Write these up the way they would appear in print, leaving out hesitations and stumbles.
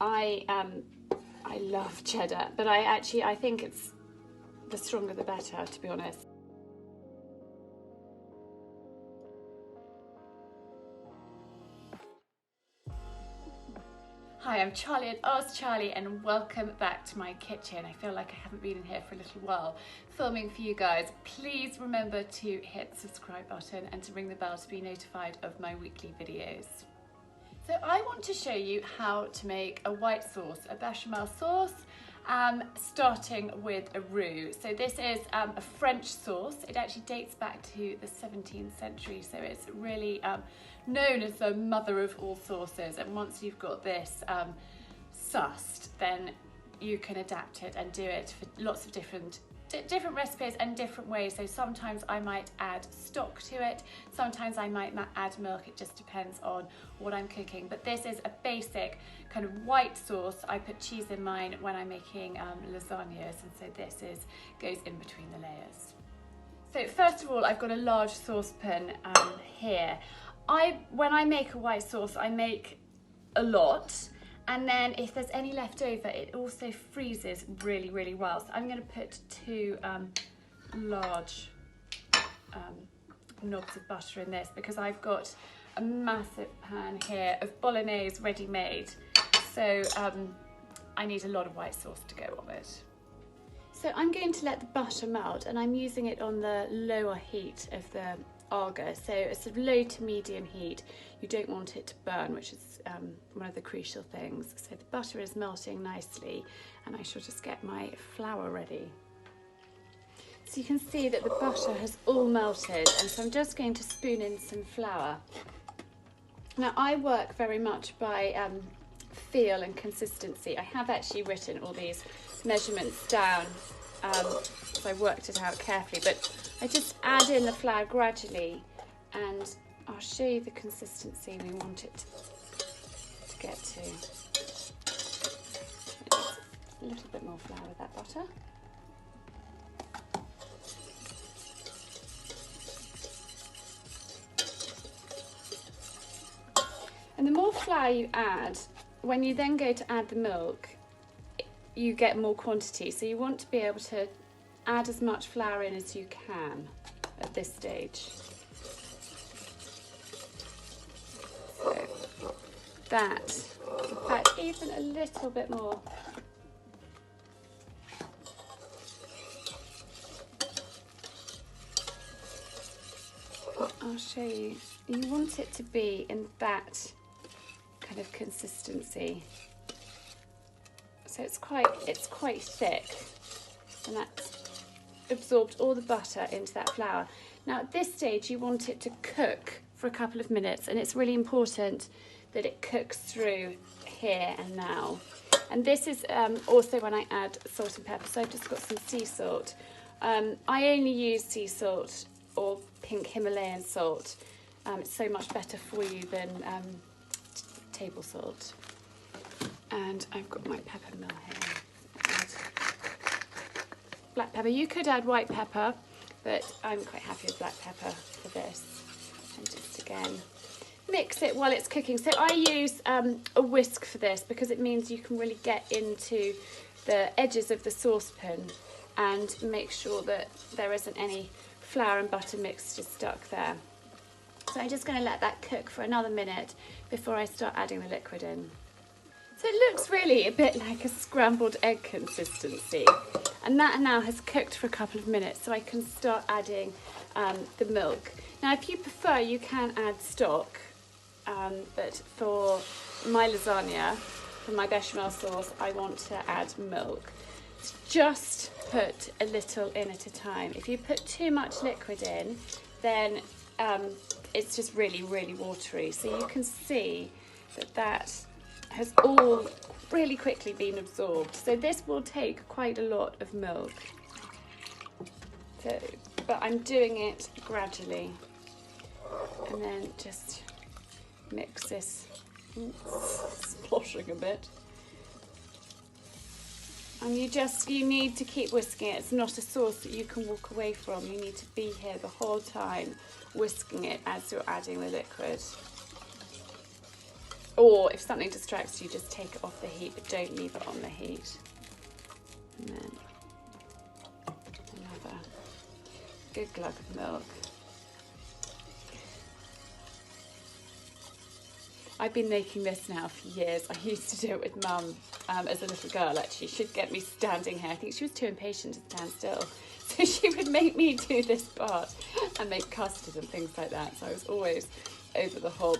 I love cheddar, but I think it's the stronger the better, to be honest. Hi, I'm Charlie at Ask Charlie and welcome back to my kitchen. I feel like I haven't been in here for a little while filming for you guys. Please remember to hit the subscribe button and to ring the bell to be notified of my weekly videos. So I want to show you how to make a white sauce, a bechamel sauce, starting with a roux. So this is a French sauce. It actually dates back to the 17th century, so it's really known as the mother of all sauces. And once you've got this sussed, then you can adapt it and do it for lots of different recipes and different ways. So sometimes I might add stock to it, sometimes I might add milk. It just depends on what I'm cooking. But this is a basic kind of white sauce. I put cheese in mine when I'm making lasagnas, and so this goes in between the layers. So first of all, I've got a large saucepan here. When I make a white sauce, I make a lot. And then if there's any left over, it also freezes really, really well. So I'm going to put 2 large knobs of butter in this because I've got a massive pan here of bolognese ready-made. So I need a lot of white sauce to go on it. So I'm going to let the butter melt, and I'm using it on the lower heat of the Arga, so a sort of low to medium heat. You don't want it to burn, which is one of the crucial things. So the butter is melting nicely, and I shall just get my flour ready. So you can see that the butter has all melted, and so I'm just going to spoon in some flour. Now I work very much by feel and consistency. I have actually written all these measurements down, so I worked it out carefully, but I just add in the flour gradually, and I'll show you the consistency we want it to get to. A little bit more flour with that butter. And the more flour you add, when you then go to add the milk, you get more quantity. So you want to be able to add as much flour in as you can at this stage. So that, in fact, even a little bit more. I'll show you. You want it to be in that kind of consistency. So it's quite thick, and that's absorbed all the butter into that flour. Now at this stage you want it to cook for a couple of minutes, and it's really important that it cooks through here and now. And this is also when I add salt and pepper, so I've just got some sea salt. I only use sea salt or pink Himalayan salt. It's so much better for you than table salt. And I've got my pepper mill here. And black pepper. You could add white pepper, but I'm quite happy with black pepper for this. And just again mix it while it's cooking. So I use a whisk for this because it means you can really get into the edges of the saucepan and make sure that there isn't any flour and butter mixture stuck there. So I'm just going to let that cook for another minute before I start adding the liquid in. So it looks really a bit like a scrambled egg consistency, and that now has cooked for a couple of minutes, so I can start adding the milk. Now if you prefer, you can add stock, but for my lasagna, for my bechamel sauce, I want to add milk. Just put a little in at a time. If you put too much liquid in, then it's just really, really watery. So you can see that has all really quickly been absorbed. So this will take quite a lot of milk. So, but I'm doing it gradually. And then just mix this. Splashing a bit. And you need to keep whisking it. It's not a sauce that you can walk away from. You need to be here the whole time, whisking it as you're adding the liquid. Or if something distracts you, just take it off the heat, but don't leave it on the heat. And then another good glug of milk. I've been making this now for years. I used to do it with Mum as a little girl, actually. She'd get me standing here. I think she was too impatient to stand still. So she would make me do this part and make custard and things like that. So I was always over the hob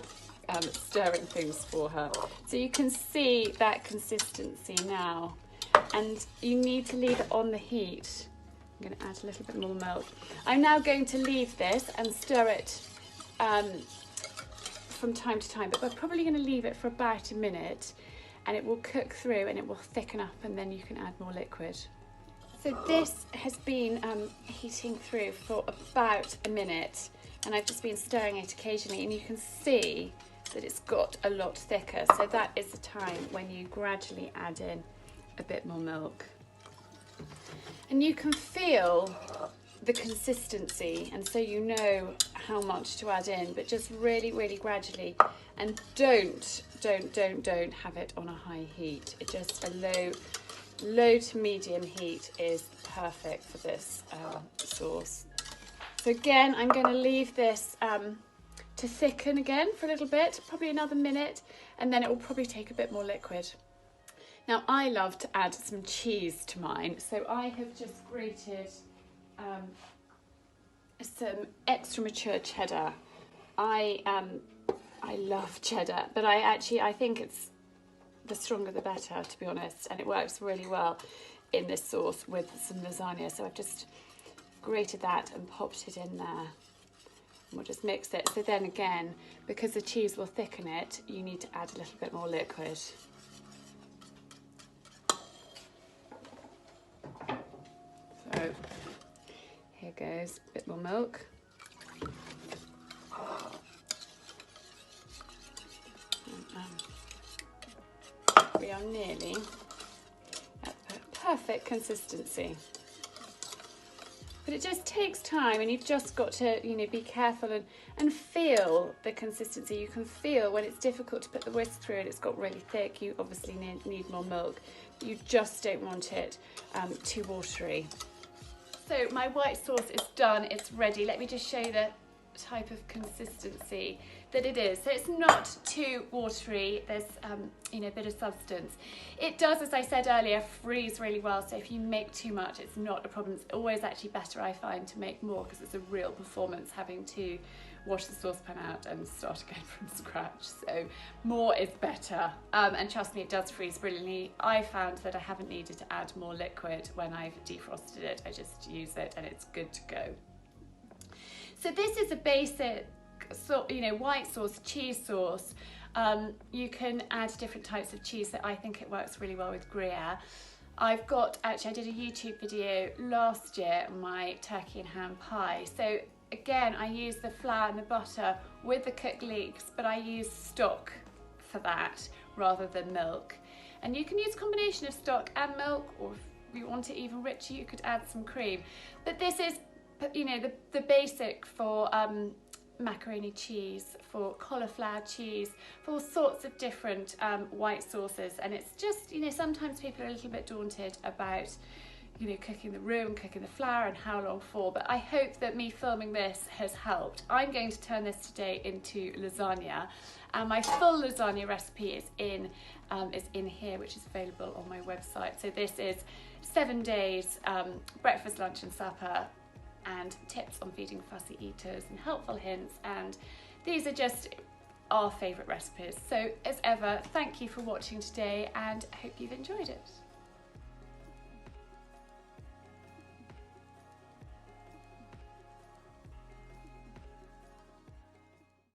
stirring things for her. So you can see that consistency now. And you need to leave it on the heat. I'm going to add a little bit more milk. I'm now going to leave this and stir it from time to time, but we're probably going to leave it for about a minute and it will cook through and it will thicken up, and then you can add more liquid. So this has been heating through for about a minute, and I've just been stirring it occasionally, and you can see that it's got a lot thicker. So that is the time when you gradually add in a bit more milk. And you can feel the consistency, and so you know how much to add in, but just really, really gradually, and don't have it on a high heat. It just a low to medium heat is perfect for this sauce. So again, I'm going to leave this to thicken again for a little bit, probably another minute, and then it will probably take a bit more liquid. Now I love to add some cheese to mine, so I have just grated some extra mature cheddar. I love cheddar, but I think it's the stronger the better, to be honest, and it works really well in this sauce with some lasagna. So I've just grated that and popped it in there, and we'll just mix it. So then again, because the cheese will thicken it, you need to add a little bit more liquid. So here goes a bit more milk. We are nearly at the perfect consistency. But it just takes time, and you've just got to, be careful and feel the consistency. You can feel when it's difficult to put the whisk through and it's got really thick, you obviously need more milk. You just don't want it too watery. So my white sauce is done, it's ready. Let me just show you the type of consistency that it is. So it's not too watery, there's a bit of substance. It does, as I said earlier, freeze really well, so if you make too much, it's not a problem. It's always actually better, I find, to make more, because it's a real performance having to wash the saucepan out and start again from scratch. So more is better, and trust me, it does freeze brilliantly. I found that I haven't needed to add more liquid when I've defrosted it. I just use it and it's good to go. So this is a basic, white sauce, cheese sauce. You can add different types of cheese. So I think it works really well with Gruyere. I did a YouTube video last year on my turkey and ham pie. So again, I use the flour and the butter with the cooked leeks, but I use stock for that rather than milk. And you can use a combination of stock and milk, or if you want it even richer, you could add some cream. But this is, the basic for macaroni cheese, for cauliflower cheese, for all sorts of different white sauces. And it's just, sometimes people are a little bit daunted about cooking the roux, cooking the flour, and how long for, but I hope that me filming this has helped. I'm going to turn this today into lasagna, and my full lasagna recipe is in here, which is available on my website. So this is 7 days, breakfast, lunch and supper, and tips on feeding fussy eaters and helpful hints, and these are just our favourite recipes. So as ever, thank you for watching today, and I hope you've enjoyed it.